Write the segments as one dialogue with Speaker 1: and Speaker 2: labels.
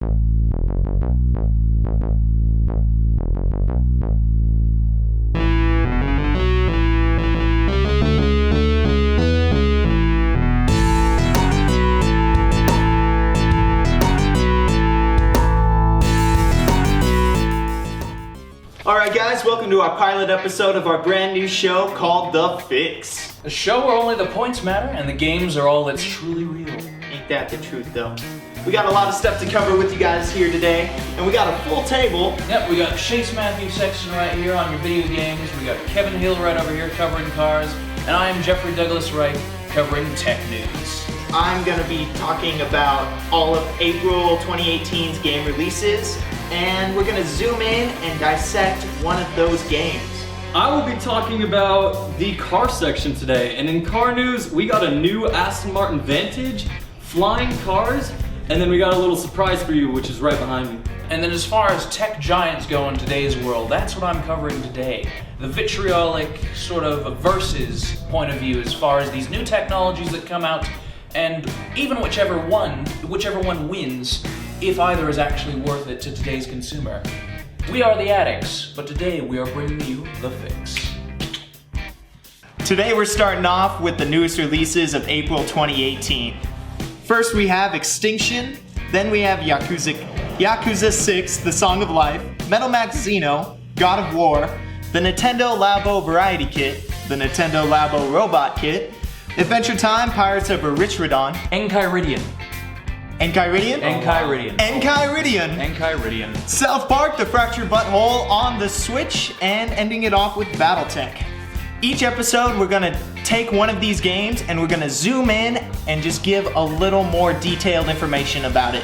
Speaker 1: Alright guys, welcome to our pilot episode of our brand new show called The Fix.
Speaker 2: A show where only the points matter and the games are all that's truly real.
Speaker 1: Ain't that the truth though? We got a lot of stuff to cover with you guys here today, and we got a full table.
Speaker 2: Yep, we got Chase Matthews section right here on your video games, we got Kevin Hill right over here covering cars, and I am Jeffrey Douglas Wright covering tech news.
Speaker 1: I'm gonna be talking about all of April 2018's game releases, and we're gonna zoom in and dissect one of those games.
Speaker 3: I will be talking about the car section today, and in car news, we got a new Aston Martin Vantage, flying cars, and then we got a little surprise for you, which is right behind me.
Speaker 2: And then as far as tech giants go in today's world, that's what I'm covering today. The vitriolic sort of versus point of view as far as these new technologies that come out, and even whichever one wins, if either is actually worth it to today's consumer. We are the Addicks, but today we are bringing you The Fix.
Speaker 1: Today we're starting off with the newest releases of April 2018. First we have Extinction, then we have Yakuza 6, The Song of Life, Metal Max Xeno, God of War, the Nintendo Labo Variety Kit, the Nintendo Labo Robot Kit, Adventure Time, Pirates of Erythrodon,
Speaker 2: Enchiridion.
Speaker 1: South Park, The Fractured Butthole on the Switch, and ending it off with Battletech. Each episode we're gonna take one of these games and we're gonna zoom in and just give a little more detailed information about it.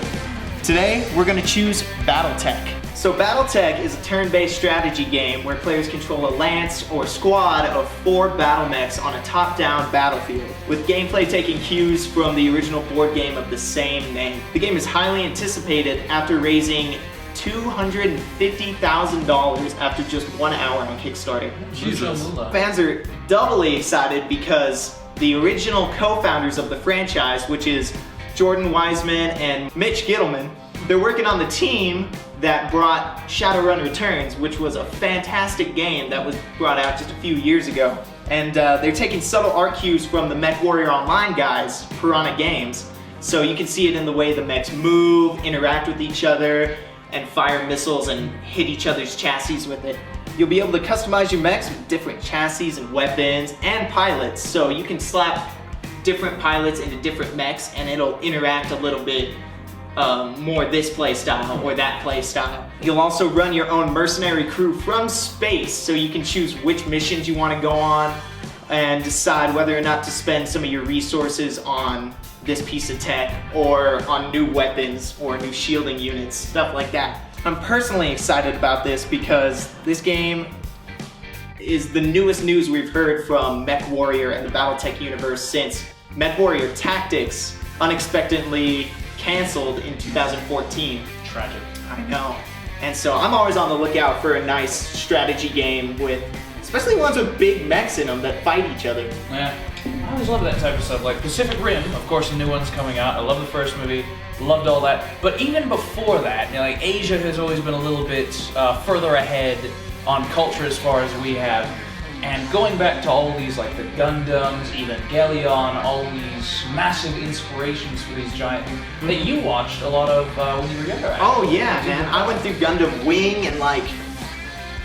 Speaker 1: Today we're gonna choose Battletech. So Battletech is a turn-based strategy game where players control a lance or squad of 4 battle mechs on a top-down battlefield, with gameplay taking cues from the original board game of the same name. The game is highly anticipated after raising $250,000 after just 1 hour on Kickstarter.
Speaker 3: Jesus.
Speaker 1: Fans are doubly excited because the original co-founders of the franchise, which is Jordan Wiseman and Mitch Gittleman, they're working on the team that brought Shadowrun Returns, which was a fantastic game that was brought out just a few years ago. And they're taking subtle art cues from the MechWarrior Online guys, Piranha Games. So you can see it in the way the mechs move, interact with each other, and fire missiles and hit each other's chassis with it. You'll be able to customize your mechs with different chassis and weapons and pilots. So you can slap different pilots into different mechs and it'll interact a little bit more this play style or that play style. You'll also run your own mercenary crew from space, so you can choose which missions you want to go on and decide whether or not to spend some of your resources on this piece of tech or on new weapons or new shielding units, stuff like that. I'm personally excited about this because this game is the newest news we've heard from MechWarrior and the Battletech universe since MechWarrior Tactics unexpectedly canceled in 2014.
Speaker 2: Tragic.
Speaker 1: I know. And so I'm always on the lookout for a nice strategy game with, especially ones with big mechs in them that fight each other.
Speaker 2: Yeah, I always love that type of stuff. Like Pacific Rim, of course, the new one's coming out. I love the first movie, loved all that. But even before that, you know, like Asia has always been a little bit further ahead on culture as far as we have. And going back to all these, like the Gundams, Evangelion, all these massive inspirations for these giant that you watched a lot of when you were younger. Actually.
Speaker 1: Oh yeah, man! I went through Gundam Wing and like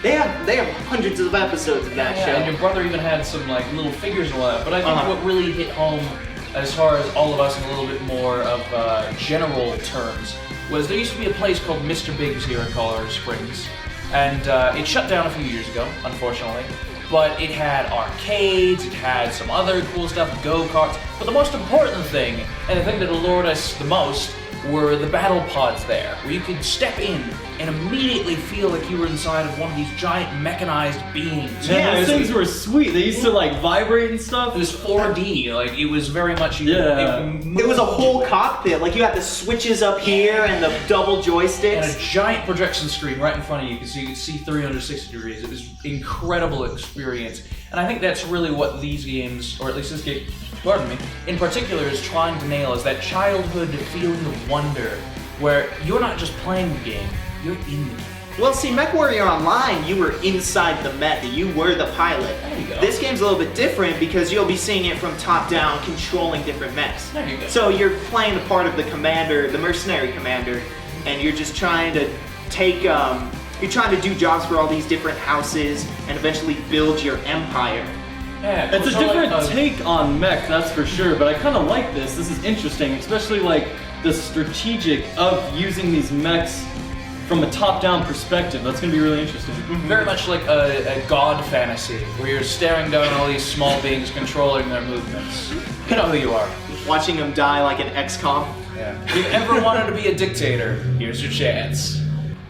Speaker 1: they have hundreds of episodes of that show.
Speaker 2: And your brother even had some like little figures and all that. But I think what really hit home, as far as all of us in a little bit more of general terms, was there used to be a place called Mr. Biggs here in Colorado Springs, and it shut down a few years ago, unfortunately. But it had arcades, it had some other cool stuff, go-karts. But the most important thing, and the thing that allured us the most, were the battle pods there, where you could step in and immediately feel like you were inside of one of these giant mechanized beings.
Speaker 3: Yeah, those things were sweet. They used to like vibrate and stuff.
Speaker 2: It was 4D, like it was very much...
Speaker 1: It was a whole cockpit, like you had the switches up here and the double joysticks.
Speaker 2: And a giant projection screen right in front of you, so you could see 360 degrees. It was an incredible experience. And I think that's really what these games, or at least this game, in particular, is trying to nail, is that childhood feeling of wonder where you're not just playing the game, you're in the game.
Speaker 1: Well, see, MechWarrior Online, you were inside the mech. You were the pilot.
Speaker 2: There you go.
Speaker 1: This game's a little bit different because you'll be seeing it from top down, controlling different mechs.
Speaker 2: There you go.
Speaker 1: So you're playing the part of the commander, the mercenary commander, and you're just trying to take, you're trying to do jobs for all these different houses and eventually build your empire.
Speaker 2: Yeah,
Speaker 3: It's a different take on mech, that's for sure, but I kind of like this. This is interesting, especially like the strategic of using these mechs from a top-down perspective. That's going to be really interesting.
Speaker 2: Very much like a god fantasy, where you're staring down all these small beings controlling their movements. You know who you are.
Speaker 1: Watching them die like an XCOM.
Speaker 2: Yeah. If you've ever wanted to be a dictator, here's your chance.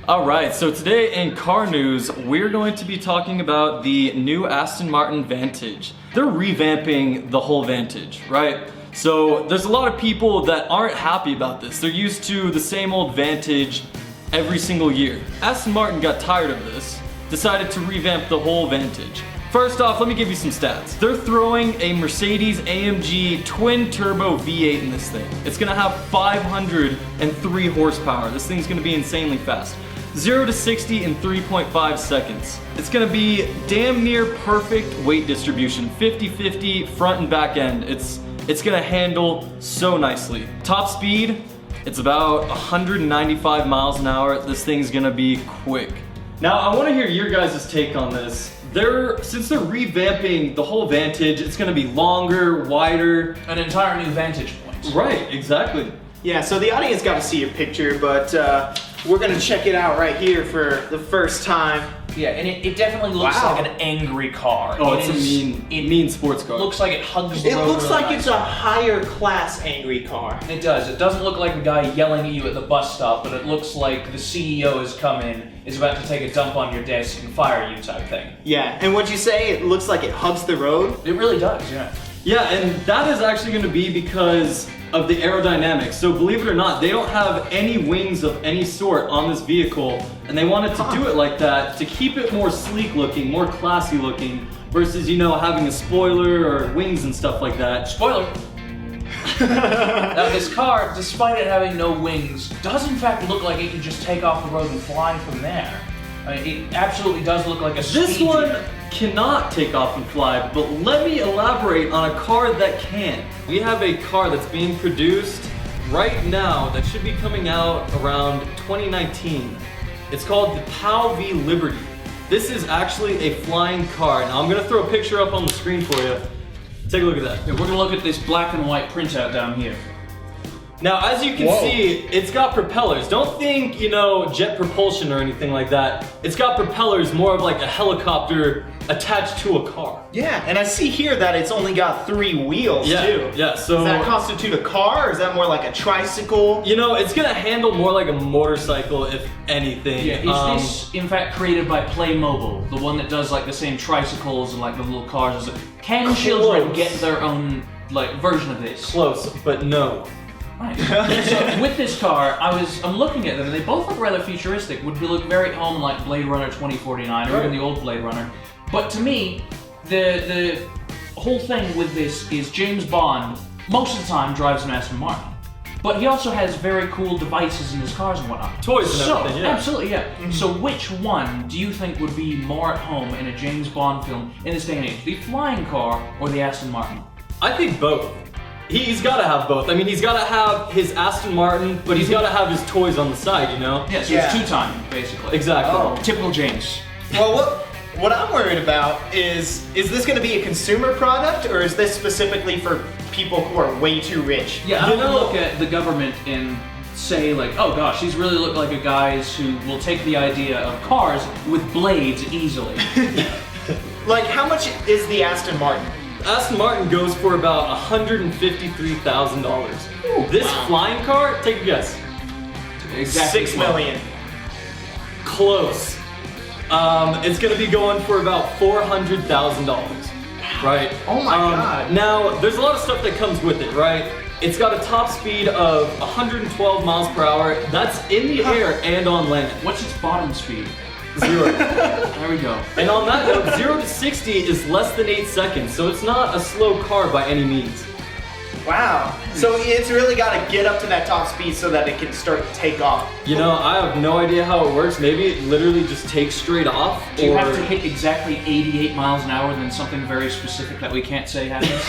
Speaker 3: Alright, so today in car news, we're going to be talking about the new Aston Martin Vantage. They're revamping the whole Vantage, right? So there's a lot of people that aren't happy about this. They're used to the same old Vantage every single year. Aston Martin got tired of this, decided to revamp the whole Vantage. First off, let me give you some stats. They're throwing a Mercedes AMG twin turbo V8 in this thing. It's gonna have 503 horsepower. This thing's gonna be insanely fast. 0 to 60 in 3.5 seconds. It's gonna be damn near perfect weight distribution, 50-50 front and back end. It's gonna handle so nicely. Top speed, it's about 195 miles an hour. This thing's gonna be quick. Now, I wanna hear your guys' take on this. Since they're revamping the whole Vantage, it's gonna be longer, wider.
Speaker 2: An entire new vantage point.
Speaker 3: Right, exactly.
Speaker 1: Yeah, so the audience got to see your picture, but we're gonna check it out right here for the first time.
Speaker 2: Yeah, and it definitely looks
Speaker 1: Wow.
Speaker 2: like an angry car.
Speaker 3: Oh,
Speaker 2: It
Speaker 3: it's
Speaker 2: is-
Speaker 3: a mean sports car.
Speaker 2: It looks like it hugs the
Speaker 1: It
Speaker 2: road
Speaker 1: looks
Speaker 2: really
Speaker 1: like it's
Speaker 2: nice.
Speaker 1: a higher class angry car.
Speaker 2: It does. It doesn't look like a guy yelling at you at the bus stop, but it looks like the CEO has come in, is about to take a dump on your desk and fire you type thing.
Speaker 1: Yeah, and what'd you say? It looks like it hugs the road?
Speaker 2: It really does, yeah.
Speaker 3: Yeah, and that is actually going to be because of the aerodynamics. So believe it or not, they don't have any wings of any sort on this vehicle, and they wanted to do it like that to keep it more sleek looking, more classy looking, versus, you know, having a spoiler or wings and stuff like that.
Speaker 2: Spoiler. Now this car, despite it having no wings, does in fact look like it can just take off the road and fly from there. I mean, it absolutely does look like a
Speaker 3: This
Speaker 2: speed
Speaker 3: one
Speaker 2: demon.
Speaker 3: cannot take off and fly, but let me elaborate on a car that can. We have a car that's being produced right now that should be coming out around 2019. It's called the POW V Liberty. This is actually a flying car. Now I'm gonna throw a picture up on the screen for you. Take a look at that.
Speaker 2: Yeah, we're gonna look at this black and white printout down here.
Speaker 3: Now, as you can
Speaker 1: Whoa.
Speaker 3: see, it's got propellers. Don't think, you know, jet propulsion or anything like that. It's got propellers, more of like a helicopter attached to a car.
Speaker 1: Yeah, and I see here that it's only got 3 wheels too.
Speaker 3: Yeah, so
Speaker 1: Does that constitute a car, or is that more like a tricycle?
Speaker 3: you know, it's gonna handle more like a motorcycle, if anything.
Speaker 2: Yeah, is this in fact created by Playmobil, the one that does like the same tricycles and like the little cars? Can children
Speaker 1: Close.
Speaker 2: get their own like version of this?
Speaker 3: Close, but no.
Speaker 2: Right. So with this car, I'm looking at them, and they both look rather futuristic. Would look very at home like Blade Runner 2049 or even the old Blade Runner. But to me, the whole thing with this is James Bond most of the time drives an Aston Martin, but he also has very cool devices in his cars and whatnot.
Speaker 3: Toys and everything, yeah.
Speaker 2: Absolutely, yeah. So which one do you think would be more at home in a James Bond film in this day and age, the flying car or the Aston Martin?
Speaker 3: I think both. He's gotta have both. I mean, he's gotta have his Aston Martin, but he's gotta have his toys on the side, you know?
Speaker 2: Yeah, so
Speaker 1: Yeah.
Speaker 2: it's two-time, basically.
Speaker 3: Exactly.
Speaker 1: Oh.
Speaker 2: Typical James.
Speaker 1: Well, what I'm worried about is this going to be a consumer product, or is this specifically for people who are way too rich?
Speaker 2: Yeah, I
Speaker 3: You
Speaker 2: don't
Speaker 3: know-
Speaker 2: look at the government and say like, oh gosh, these really look like a guys who will take the idea of cars with blades easily.
Speaker 1: Like, how much is the Aston Martin?
Speaker 3: Aston Martin goes for about $153,000. This
Speaker 1: wow.
Speaker 3: flying car, take a guess.
Speaker 2: Exactly.
Speaker 1: 6 million.
Speaker 3: Close. It's gonna be going for about $400,000. Right?
Speaker 1: Oh my God.
Speaker 3: Now, there's a lot of stuff that comes with it, right? It's got a top speed of 112 miles per hour. That's in the air and on land.
Speaker 2: What's its bottom speed?
Speaker 3: 0.
Speaker 2: There we go.
Speaker 3: And on that note, 0 to 60 is less than 8 seconds, so it's not a slow car by any means.
Speaker 1: Wow. So it's really got to get up to that top speed so that it can start to take off.
Speaker 3: You know, I have no idea how it works. Maybe it literally just takes straight off.
Speaker 2: Do you have to hit exactly 88 miles an hour, then something very specific that we can't say happens?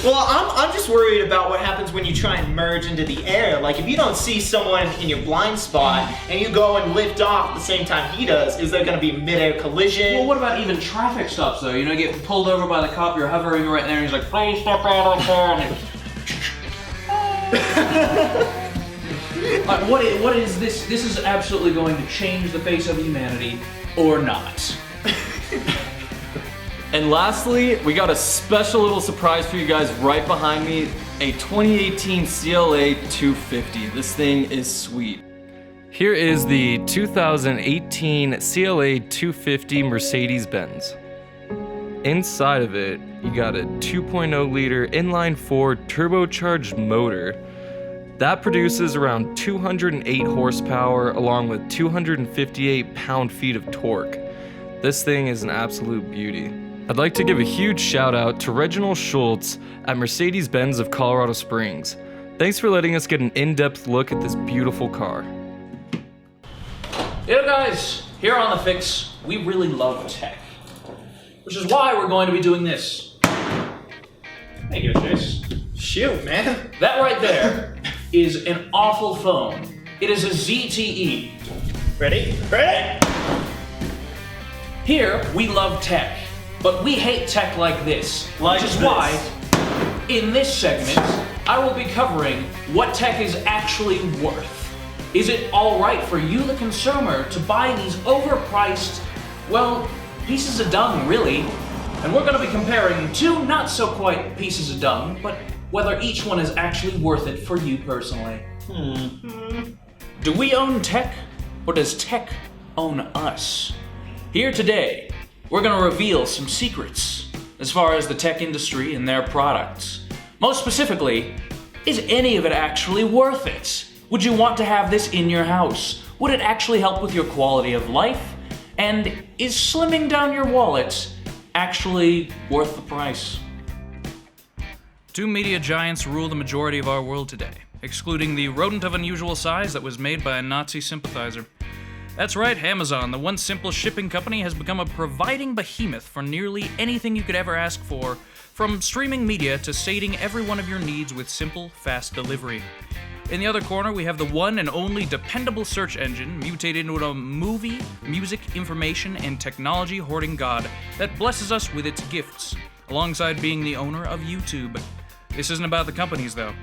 Speaker 1: Well, I'm just worried about what happens when you try and merge into the air. Like, if you don't see someone in your blind spot and you go and lift off at the same time he does, is there going to be mid-air collision?
Speaker 2: Well, what about even traffic stops, though? You know, you get pulled over by the cop, you're hovering right there, and he's like, please step out of the car. What is this? This is absolutely going to change the face of humanity, or not.
Speaker 3: And lastly, we got a special little surprise for you guys right behind me, a 2018 CLA 250. This thing is sweet. Here is the 2018 CLA 250 Mercedes-Benz. Inside of it, you got a 2.0 liter inline-4 turbocharged motor that produces around 208 horsepower along with 258 pound-feet of torque. This thing is an absolute beauty. I'd like to give a huge shout out to Reginald Schultz at Mercedes-Benz of Colorado Springs. Thanks for letting us get an in-depth look at this beautiful car.
Speaker 2: You know, guys, here on The Fix, we really love tech. Which is why we're going to be doing this. Thank you, Chase.
Speaker 1: Shoot, man.
Speaker 2: That right there is an awful phone. It is a ZTE.
Speaker 1: Ready? Ready?
Speaker 2: Here, we love tech, but we hate tech like this.
Speaker 1: Like
Speaker 2: which is
Speaker 1: this.
Speaker 2: why, in this segment, I will be covering what tech is actually worth. Is it alright for you, the consumer, to buy these overpriced, well, pieces of dung, really? And we're going to be comparing two not-so-quite pieces of dung, but whether each one is actually worth it for you personally. Do we own tech, or does tech own us? Here today, we're going to reveal some secrets as far as the tech industry and their products. Most specifically, is any of it actually worth it? Would you want to have this in your house? Would it actually help with your quality of life? And is slimming down your wallet actually worth the price? Two media giants rule the majority of our world today, excluding the rodent of unusual size that was made by a Nazi sympathizer. That's right, Amazon, the once simple shipping company, has become a providing behemoth for nearly anything you could ever ask for, from streaming media to sating every one of your needs with simple, fast delivery. In the other corner, we have the one and only dependable search engine mutated into a movie, music, information, and technology hoarding god that blesses us with its gifts, alongside being the owner of YouTube. This isn't about the companies, though.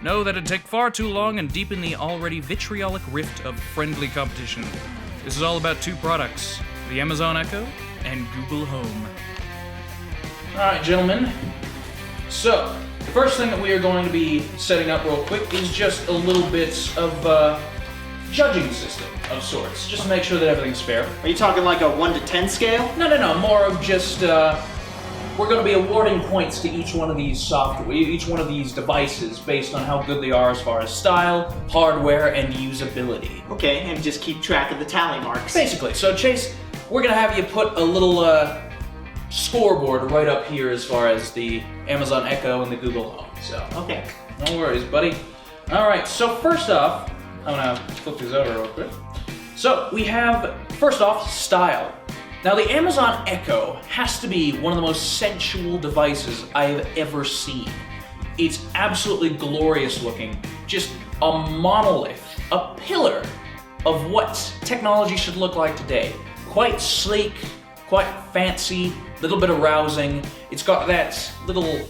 Speaker 2: Know that it'd take far too long and deepen the already vitriolic rift of friendly competition. This is all about two products, the Amazon Echo and Google Home. Alright, gentlemen. So, the first thing that we are going to be setting up real quick is just a little bit of judging system of sorts, just to make sure that everything's fair.
Speaker 1: Are you talking like a 1 to 10 scale?
Speaker 2: No, more of just, we're going to be awarding points to each one of these software, each one of these devices based on how good they are as far as style, hardware, and usability.
Speaker 1: Okay, and just keep track of the tally marks.
Speaker 2: Basically. So Chase, we're going to have you put a little scoreboard right up here as far as the Amazon Echo and the Google Home. So,
Speaker 1: Okay.
Speaker 2: no worries, buddy. Alright, so first off, I'm going to flip these over real quick. So, we have, first off, style. Now, the Amazon Echo has to be one of the most sensual devices I have ever seen. It's absolutely glorious looking. Just a monolith, a pillar of what technology should look like today. Quite sleek, quite fancy, a little bit arousing. It's got that little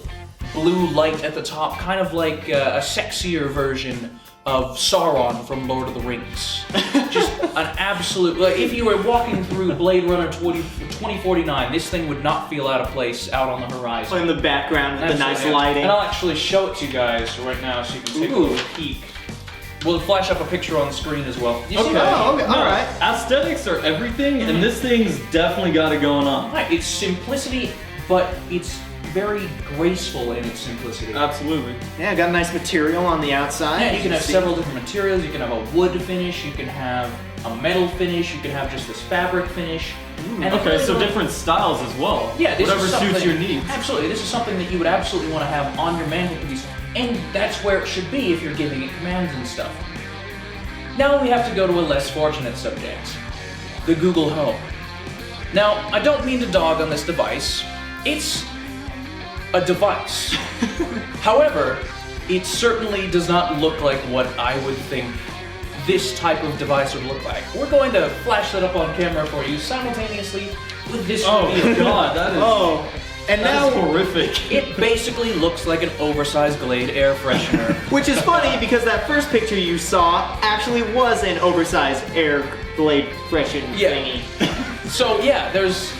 Speaker 2: blue light at the top, kind of like a sexier version of Sauron from Lord of the Rings. Just an absolute, like, if you were walking through Blade Runner 2049, this thing would not feel out of place out on the horizon.
Speaker 1: In the background with the nice
Speaker 2: Absolutely.
Speaker 1: lighting.
Speaker 2: And I'll actually show it to you guys right now so you can take a little peek. We'll flash up a picture on the screen as well. You see that?
Speaker 1: Oh, okay. All right.
Speaker 3: Aesthetics are everything, and this thing's definitely got it going on.
Speaker 2: Right, it's simplicity, but it's very graceful in its simplicity.
Speaker 3: Absolutely.
Speaker 1: Yeah, got a nice material on the outside.
Speaker 2: Yeah, you can have
Speaker 1: see.
Speaker 2: several different materials. You can have a wood finish, you can have a metal finish, you can have just this fabric finish. And
Speaker 3: Okay, so different styles as well.
Speaker 2: Yeah, this
Speaker 3: whatever
Speaker 2: is something,
Speaker 3: suits your needs.
Speaker 2: Absolutely, this is something that you would absolutely want to have on your mantelpiece, and that's where it should be if you're giving it commands and stuff. Now we have to go to a less fortunate subject, the Google Home. Now, I don't mean to dog on this device. It's a device. However, it certainly does not look like what I would think this type of device would look like. We're going to flash that up on camera for you simultaneously with this reveal.
Speaker 3: God, that is
Speaker 1: and
Speaker 3: that
Speaker 1: now
Speaker 3: is horrific.
Speaker 2: It basically looks like an oversized Glade air freshener.
Speaker 1: which is funny because that first picture you saw actually was an oversized air blade freshen thingy.
Speaker 2: So yeah, there's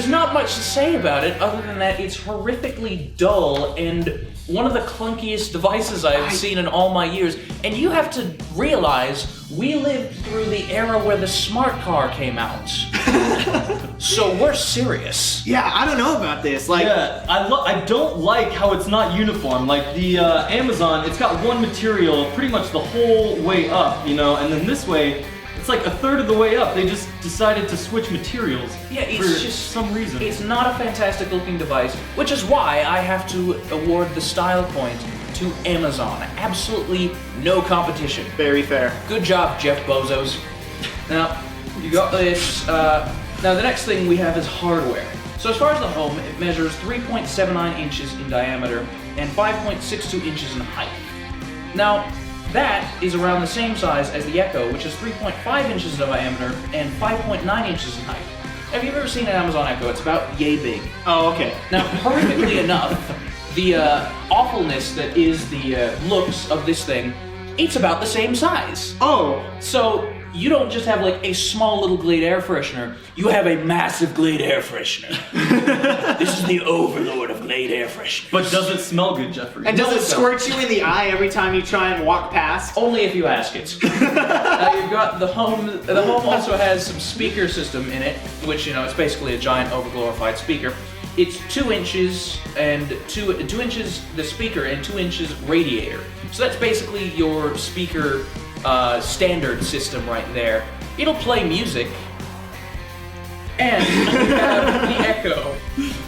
Speaker 2: not much to say about it other than that it's horrifically dull and one of the clunkiest devices I've seen in all my years. And you have to realize we lived through the era where the smart car came out. So we're serious.
Speaker 1: Yeah, I don't know about this. Like,
Speaker 3: Yeah, I don't like how it's not uniform. Like the Amazon, it's got one material pretty much the whole way up, you know, and then this way, it's like a third of the way up. They just decided to switch materials
Speaker 2: Yeah,
Speaker 3: for
Speaker 2: it's just
Speaker 3: some reason.
Speaker 2: It's not a fantastic looking device, which is why I have to award the style point to Amazon. Absolutely no competition.
Speaker 1: very fair.
Speaker 2: Good job, Jeff Bezos. Now, you got this. Now, the next thing we have is hardware. So as far as the Home, it measures 3.79 inches in diameter and 5.62 inches in height. Now, that is around the same size as the Echo, which is 3.5 inches in diameter and 5.9 inches in height. Have you ever seen an Amazon Echo? It's about yay big.
Speaker 1: Oh, okay.
Speaker 2: Now, horrifically enough, the awfulness that is the looks of this thing, it's about the same size.
Speaker 1: Oh,
Speaker 2: So you don't just have like a small little Glade air freshener, you have a massive Glade air freshener. This is the overlord of Glade air freshener.
Speaker 3: But does it smell good, Jeffrey?
Speaker 1: and does
Speaker 2: No,
Speaker 1: it
Speaker 2: it
Speaker 1: squirt you in the eye every time you try and walk past?
Speaker 2: Only if you ask it. You've got the Home. The Home also has some speaker system in it, which, you know, it's basically a giant overglorified speaker. It's 2 inches and 2 inches the speaker and 2 inches radiator. So that's basically your speaker standard system right there. It'll play music. And we have the Echo,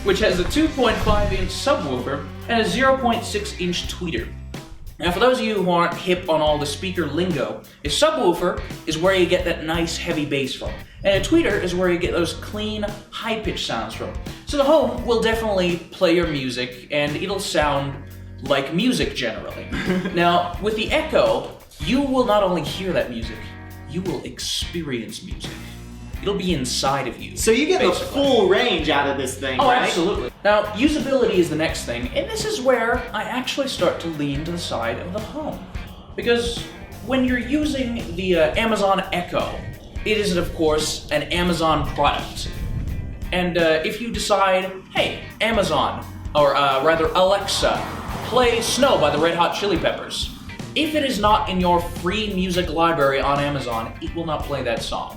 Speaker 2: which has a 2.5-inch subwoofer and a 0.6-inch tweeter. Now, for those of you who aren't hip on all the speaker lingo, a subwoofer is where you get that nice heavy bass from, and a tweeter is where you get those clean, high-pitched sounds from. So the Home will definitely play your music, and it'll sound like music generally. Now, with the Echo, you will not only hear that music, you will experience music. It'll be inside of you.
Speaker 1: So you get
Speaker 2: basically.
Speaker 1: the full range out of this thing,
Speaker 2: Oh,
Speaker 1: right?
Speaker 2: absolutely. Now, usability is the next thing, and this is where I actually start to lean to the side of the Home. Because when you're using the Amazon Echo, it is, of course, an Amazon product. And if you decide, hey, Amazon, or rather Alexa, play Snow by the Red Hot Chili Peppers. If it is not in your free music library on Amazon, it will not play that song.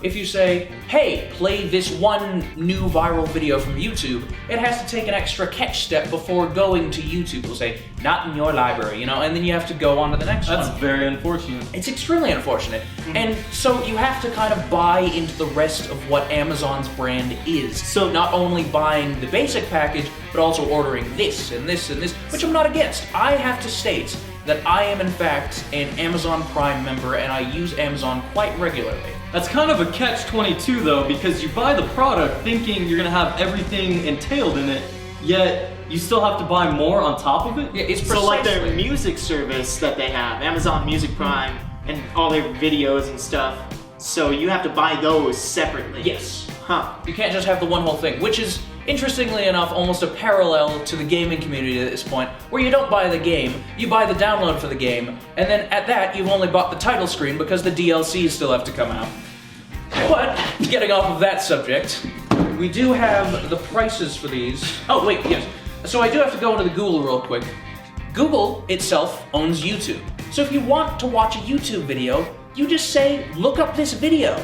Speaker 2: If you say, hey, play this one new viral video from YouTube, it has to take an extra catch step before going to YouTube. It'll say, not in your library, you know, and then you have to go on to the next one.
Speaker 3: That's very unfortunate.
Speaker 2: It's extremely unfortunate. And so you have to kind of buy into the rest of what Amazon's brand is. So not only buying the basic package, but also ordering this and this and this, which I'm not against. I have to state that I am in fact an Amazon Prime member and I use Amazon quite regularly.
Speaker 3: That's kind of a catch-22 though, because you buy the product thinking you're gonna have everything entailed in it, yet you still have to buy more on top of it?
Speaker 2: Yeah, it's
Speaker 1: So like
Speaker 2: precisely-
Speaker 1: their music service that they have, Amazon Music Prime, and all their videos and stuff. So you have to buy those separately.
Speaker 2: Yes.
Speaker 1: Huh.
Speaker 2: You can't just have the one whole thing, which is, interestingly enough, almost a parallel to the gaming community at this point, where you don't buy the game, you buy the download for the game, and then at that, you've only bought the title screen because the DLCs still have to come out. But, getting off of that subject, we do have the prices for these. Oh, wait, yes. So I do have to go into the Google real quick. Google itself owns YouTube. So if you want to watch a YouTube video, you just say, look up this video.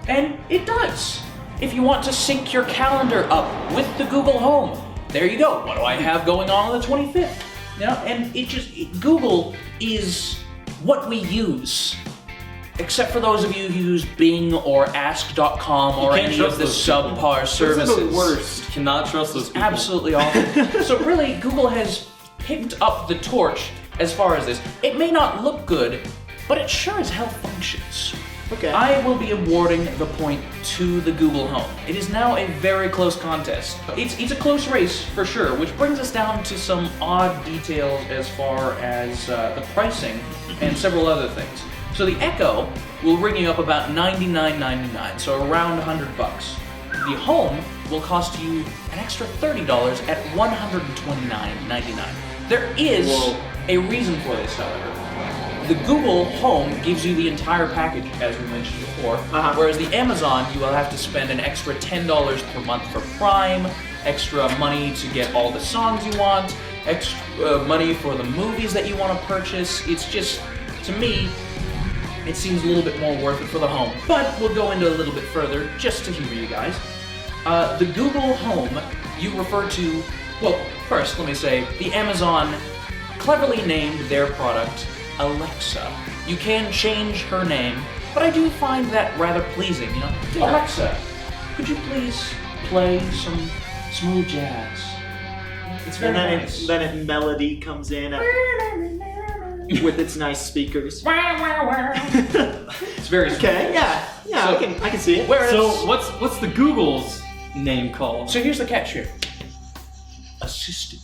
Speaker 2: And it does. If you want to sync your calendar up with the Google Home, there you go. What do I have going on the 25th? You know, and Google is what we use. Except for those of you who use Bing or Ask.com or any of the subpar services.
Speaker 3: Those are the worst. Cannot trust those people.
Speaker 2: Absolutely awful. So really, Google has picked up the torch as far as this. It may not look good, but it sure as hell functions.
Speaker 1: Okay.
Speaker 2: I will be awarding the point to the Google Home. It is now a very close contest. It's a close race for sure, which brings us down to some odd details as far as the pricing and several other things. So the Echo will ring you up about $99.99, so around $100. The Home will cost you an extra $30 at $129.99. There is a reason for this, however. The Google Home gives you the entire package, as we mentioned before, whereas the Amazon, you will have to spend an extra $10 per month for Prime, extra money to get all the songs you want, extra money for the movies that you want to purchase. It's just, to me, it seems a little bit more worth it for the Home. But we'll go into a little bit further, just to humor you guys. The Google Home, you refer to, well, first let me say, the Amazon cleverly named their product Alexa. You can change her name, but I do find that rather pleasing, you know? Yeah. Alexa, could you please play some smooth jazz? It's very nice.
Speaker 1: Then melody comes in with its nice speakers.
Speaker 2: It's very smooth.
Speaker 1: Okay, yeah, so, I can see it.
Speaker 3: So what's the Google's name called?
Speaker 2: So here's the catch here. Assistant.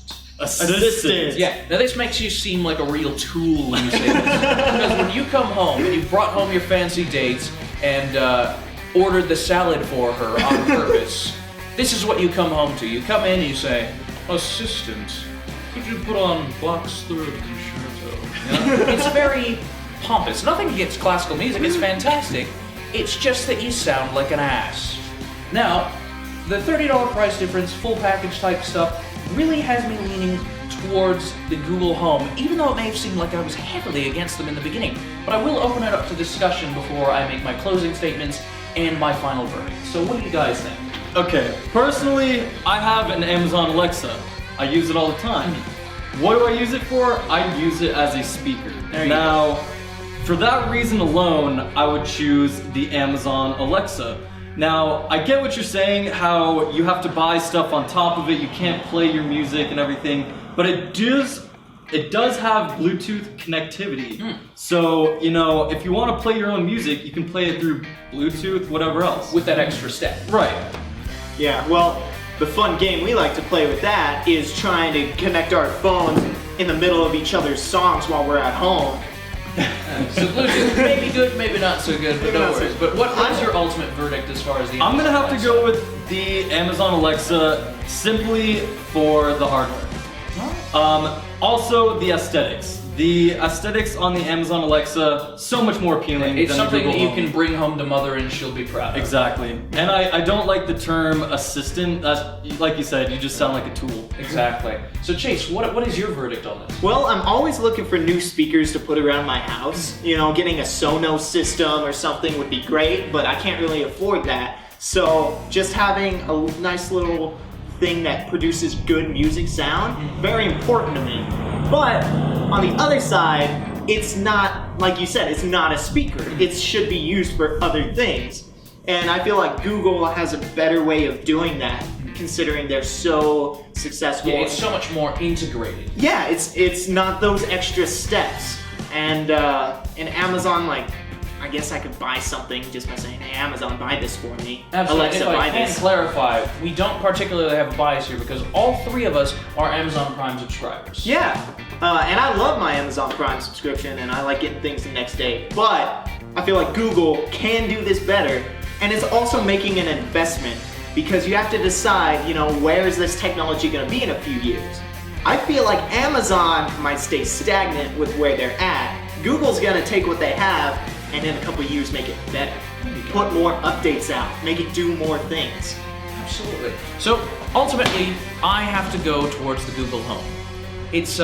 Speaker 3: Yeah.
Speaker 2: Now this makes you seem like a real tool when you say this. Because when you come home and you've brought home your fancy dates and ordered the salad for her on purpose, this is what you come home to. You come in and you say, "Assistant, could you put on Bach's Third Concerto?" You know? It's very pompous. Nothing against classical music. It's fantastic. It's just that you sound like an ass. Now, the $30 price difference, full package type stuff, really has me leaning towards the Google Home, even though it may have seemed like I was heavily against them in the beginning. But I will open it up to discussion before I make my closing statements and my final verdict. So what do you guys think?
Speaker 3: Okay, personally, I have an Amazon Alexa. I use it all the time. What do I use it for? I use it as a speaker. Now, for that reason alone, I would choose the Amazon Alexa. Now, I get what you're saying, how you have to buy stuff on top of it, you can't play your music and everything, but it does have Bluetooth connectivity. So, you know, if you want to play your own music, you can play it through Bluetooth, whatever else.
Speaker 2: With that extra step.
Speaker 3: Right.
Speaker 1: Yeah, well, the fun game we like to play with that is trying to connect our phones in the middle of each other's songs while we're at home.
Speaker 2: So Bluetooth may be good, maybe not so good, but no worries. But what is your ultimate verdict as far as the
Speaker 3: I'm gonna have to go with the Amazon Alexa simply for the hardware. Also the aesthetics. The aesthetics on the Amazon Alexa, so much more appealing.
Speaker 2: It's
Speaker 3: than
Speaker 2: something
Speaker 3: the
Speaker 2: that
Speaker 3: Google
Speaker 2: you can bring home to mother and she'll be proud of.
Speaker 3: Exactly. And I don't like the term assistant. Like you said, you just sound like a tool.
Speaker 2: Exactly. So Chase, what is your verdict on this?
Speaker 1: Well, I'm always looking for new speakers to put around my house. You know, getting a Sonos system or something would be great, but I can't really afford that. So just having a nice little thing that produces good music sound, very important to me. But on the other side, it's not, like you said, it's not a speaker. It should be used for other things. And I feel like Google has a better way of doing that, considering they're so successful.
Speaker 2: Yeah, it's so much more integrated.
Speaker 1: Yeah, it's not those extra steps. And in Amazon, like, I guess I could buy something just by saying, "Hey, Amazon, buy this for me."
Speaker 2: Absolutely.
Speaker 1: Alexa,
Speaker 2: if I
Speaker 1: buy
Speaker 2: can
Speaker 1: this.
Speaker 2: clarify, we don't particularly have a bias here because all three of us are Amazon Prime subscribers.
Speaker 1: Yeah, and I love my Amazon Prime subscription, and I like getting things the next day. But I feel like Google can do this better, and it's also making an investment because you have to decide, you know, where is this technology going to be in a few years? I feel like Amazon might stay stagnant with where they're at. Google's going to take what they have and in a couple of years make it better. Put more updates out, make it do more things.
Speaker 2: Absolutely. So ultimately, I have to go towards the Google Home. It's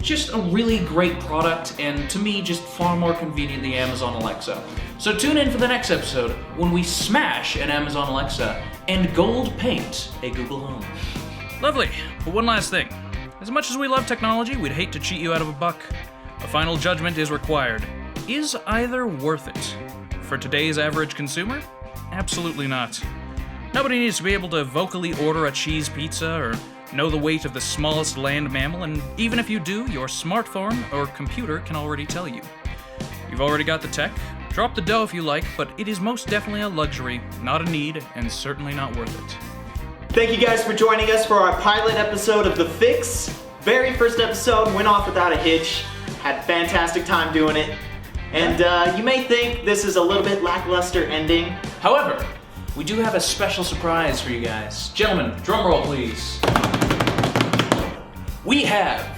Speaker 2: just a really great product, and to me, just far more convenient than the Amazon Alexa. So tune in for the next episode when we smash an Amazon Alexa and gold paint a Google Home.
Speaker 4: Lovely, but one last thing. As much as we love technology, we'd hate to cheat you out of a buck. A final judgment is required. Is either worth it? For today's average consumer? Absolutely not. Nobody needs to be able to vocally order a cheese pizza or know the weight of the smallest land mammal, and even if you do, your smartphone or computer can already tell you. You've already got the tech. Drop the dough if you like, but it is most definitely a luxury, not a need, and certainly not worth it.
Speaker 1: Thank you guys for joining us for our pilot episode of The Fix. Very first episode, went off without a hitch. Had fantastic time doing it. And you may think this is a little bit lackluster ending.
Speaker 2: However, we do have a special surprise for you guys. Gentlemen, drum roll please. We have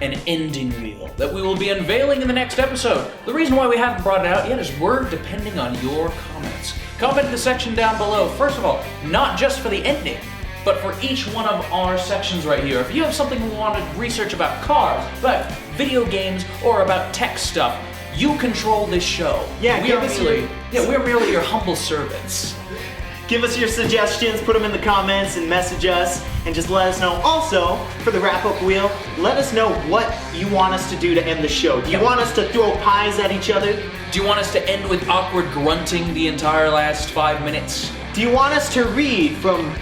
Speaker 2: an ending reel that we will be unveiling in the next episode. The reason why we haven't brought it out yet is we're depending on your comments. Comment in the section down below. First of all, not just for the ending, but for each one of our sections right here. If you have something you want to research about cars, about video games, or about tech stuff, you control this show.
Speaker 1: Yeah,
Speaker 2: we're merely your humble servants.
Speaker 1: Give us your suggestions, put them in the comments, and message us, and just let us know. Also, for the wrap-up wheel, let us know what you want us to do to end the show. Do you want us to throw pies at each other?
Speaker 2: Do you want us to end with awkward grunting the entire last 5 minutes?
Speaker 1: Do you want us to read from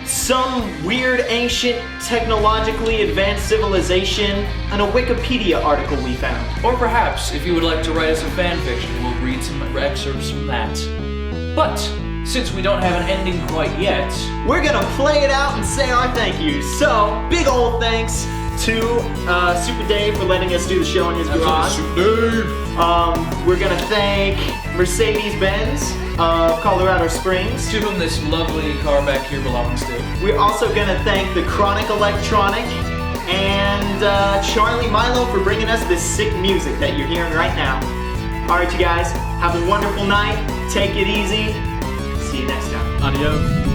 Speaker 1: some weird, ancient, technologically advanced civilization in a Wikipedia article we found?
Speaker 2: Or perhaps, if you would like to write us some fan fiction, we'll read some excerpts from that. But since we don't have an ending quite yet,
Speaker 1: we're gonna play it out and say our thank yous. So, big old thanks to Super Dave for letting us do the show in his garage. We're gonna thank Mercedes-Benz of Colorado Springs,
Speaker 2: to whom this lovely car back here belongs to.
Speaker 1: We're also gonna thank the Chronic Electronic and Charlie Milo for bringing us this sick music that you're hearing right now. Alright you guys, have a wonderful night, take it easy, see you next time.
Speaker 3: Adios.